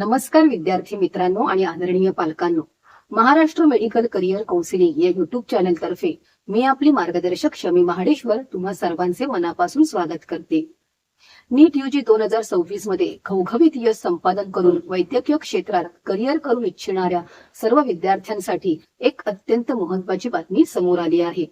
नमस्कार विद्यार्थी मित्रांनो आणि आदरणीय पालकांनो. महाराष्ट्र मेडिकल करिअर कौन्सिलिंग या युट्यूब चॅनल तर्फे मी आपली मार्गदर्शक शमी महाडेश्वर तुम्हा सर्वांचे मनापासून स्वागत करते. नीट यूजी 2026 मध्ये घवघवीत यश संपादन करून वैद्यकीय क्षेत्रात करिअर करू इच्छिणाऱ्या सर्व विद्यार्थ्यांसाठी एक अत्यंत महत्त्वाची बातमी समोर आली आहे.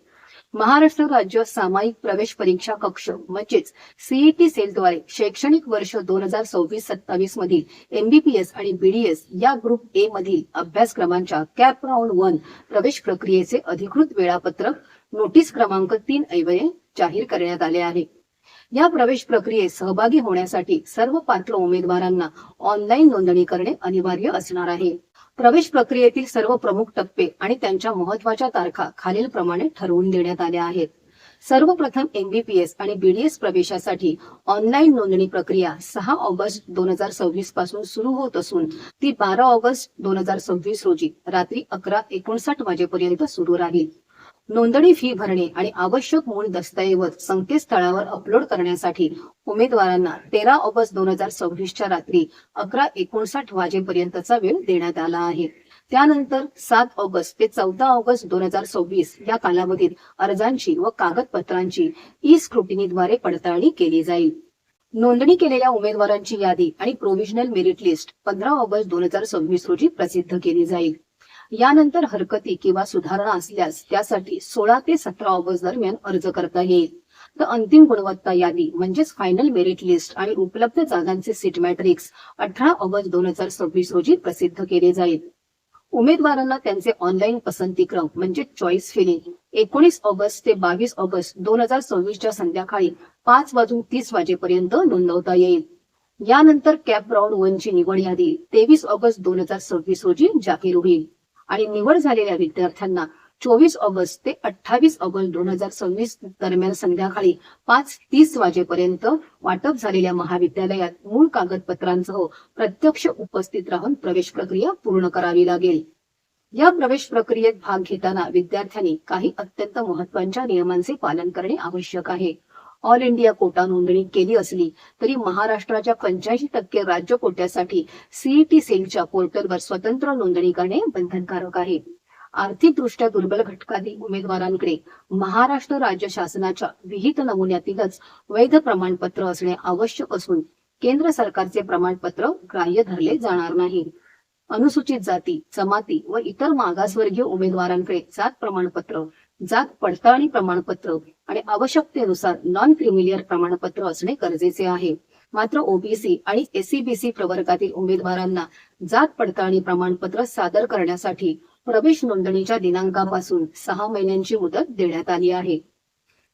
महाराष्ट्र राज्य सामायिक प्रवेश परीक्षा कक्ष म्हणजेच सीईटी सेलद्वारे शैक्षणिक वर्ष 2026-27 मधील एमबीबीएस आणि बीडीएस या ग्रुप ए मधील अभ्यासक्रमांच्या कॅप राऊंड 1 प्रवेश प्रक्रियेचे अधिकृत वेळापत्रक नोटीस क्रमांक 3 ऐवजी जाहीर करण्यात आले आहे. या प्रवेश प्रक्रियेत सहभागी होण्यासाठी सर्व पात्र उमेदवारांना ऑनलाईन नोंदणी करणे अनिवार्य असणार आहे. प्रवेश प्रक्रियेतील सर्व प्रमुख टप्पे आणि त्यांच्या महत्त्वाच्या तारखा खालीलप्रमाणे ठरवून देण्यात आल्या आहेत. सर्वप्रथम एमबीबीएस आणि बीडीएस प्रवेशासाठी ऑनलाईन नोंदणी प्रक्रिया 6 ऑगस्ट 2026 पासून सुरू होत असून ती 12 ऑगस्ट 2026 रोजी रात्री 11:59 वाजेपर्यंत सुरू राहील. नोंदणी फी भरणे आणि आवश्यक मूळ दस्तऐवज संकेतस्थळावर अपलोड करण्यासाठी उमेदवारांना 13 ऑगस्ट 2026 च्या रात्री 11:59 वाजेपर्यंतचा वेळ देण्यात आला आहे. त्यानंतर 7 ऑगस्ट ते 14 ऑगस्ट 2026 या कालावधीत अर्जांची व कागदपत्रांची ई स्क्रुटिनीद्वारे पडताळणी केली जाईल. नोंदणी केलेल्या उमेदवारांची यादी आणि प्रोव्हिजनल मेरिट लिस्ट 15 ऑगस्ट 2026 रोजी प्रसिद्ध केली जाईल. यानंतर हरकती किंवा सुधारणा असल्यास त्यासाठी 16 ते 17 ऑगस्ट दरम्यान अर्ज करता येईल. तर अंतिम गुणवत्ता यादी म्हणजेच फायनल मेरिट लिस्ट आणि उपलब्ध जागांचे सीट मॅट्रिक्स 18 ऑगस्ट 2026 रोजी प्रसिद्ध केले जाईल. उमेदवारांना त्यांचे ऑनलाईन पसंतीक्रम म्हणजे चॉईस फिलिंग 19 ऑगस्ट ते 22 ऑगस्ट 2026 च्या संध्याकाळी 5:30 वाजेपर्यंत नोंदवता येईल. यानंतर कॅप राऊंड 1 ची निवड यादी 23 ऑगस्ट 2026 रोजी जाहीर होईल आणि निवड झालेल्या विद्यार्थ्यांना 24 ऑगस्ट ते 28 ऑगस्ट 2026 दरम्यान संध्याकाळी 5:30 वाजेपर्यंत वाटप झालेल्या महाविद्यालयात मूळ कागदपत्रांसह प्रत्यक्ष उपस्थित राहून प्रवेश प्रक्रिया पूर्ण करावी लागेल. या प्रवेश प्रक्रियेत भाग घेताना विद्यार्थ्यांनी काही अत्यंत महत्त्वाच्या नियमांचे पालन करणे आवश्यक आहे. ऑल इंडिया कोटा नोंदणी केली असली तरी महाराष्ट्राच्या 85% राज्य कोट्यासाठी सीईटी सेलच्या पोर्टलवर स्वतंत्र नोंदणी करणे बंधनकारक आहे. आर्थिकदृष्ट्या दुर्बल घटकातील उमेदवारांकडे महाराष्ट्र राज्य शासनाच्या विहित नमुन्यातीलच वैध प्रमाणपत्र असणे आवश्यक असून केंद्र सरकारचे प्रमाणपत्र ग्राह्य धरले जाणार नाही. अनुसूचित जाती, जमाती व इतर मागासवर्गीय उमेदवारांकडे जात प्रमाणपत्र, जात पडताळणी प्रमाणपत्र आणि आवश्यकतेनुसार नॉन क्रिमिलियर प्रमाणपत्र असणे गरजेचे आहे. मात्र ओबीसी आणि एससीबीसी प्रवर्गातील उमेदवारांना जात पडताळणी प्रमाणपत्र सादर करण्यासाठी प्रवेश नोंदणीच्या दिनांकापासून 6 महिन्यांची मुदत देण्यात आली आहे.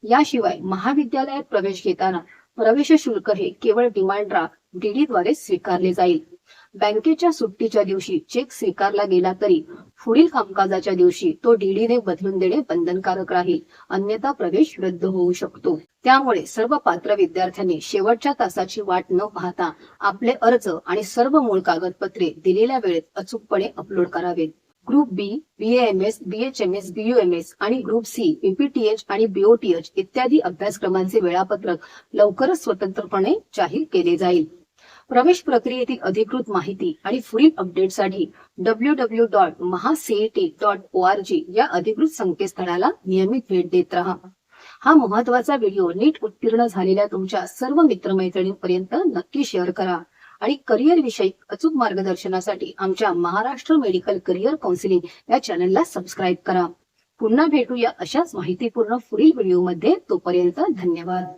याशिवाय महाविद्यालयात प्रवेश घेताना प्रवेश शुल्क हे केवळ डिमांड ड्राफ्ट डीडी द्वारे स्वीकारले जाईल. बँकेच्या सुट्टीच्या दिवशी चेक स्वीकारला गेला तरी पुढील कामकाजाच्या दिवशी तो डीडीने बदलून देणे बंधनकारक राहील, अन्यथा प्रवेश रद्द होऊ शकतो. त्यामुळे सर्व पात्र विद्यार्थ्यांनी शेवटच्या तासाची वाट न पाहता आपले अर्ज आणि सर्व मूळ कागदपत्रे दिलेल्या वेळेत अचूकपणे अपलोड करावेत. ग्रुप बी, बीएएमएस, बीएचएमएस, बीयूएमएस आणि ग्रुप सी, बीपीटीएच आणि बीओटीएच इत्यादी अभ्यासक्रमांचे वेळापत्रक लवकरच स्वतंत्रपणे जाहीर केले जाईल. प्रवेश प्रक्रियेतील अधिकृत माहिती आणि पुढील अपडेटसाठी www.mahacet.org या अधिकृत संकेतस्थळाला नियमित भेट देत राहा. हा महत्त्वाचा व्हिडिओ नीट उत्तीर्ण झालेल्या तुमच्या सर्व मित्रमैत्रिणींपर्यंत नक्की शेअर करा आणि करिअर विषयी अचूक मार्गदर्शनासाठी आमच्या महाराष्ट्र मेडिकल करिअर कौन्सिलिंग या चॅनलला सबस्क्राईब करा. पुन्हा भेटूया अशाच माहितीपूर्ण पुढील व्हिडिओमध्ये. तोपर्यंत धन्यवाद.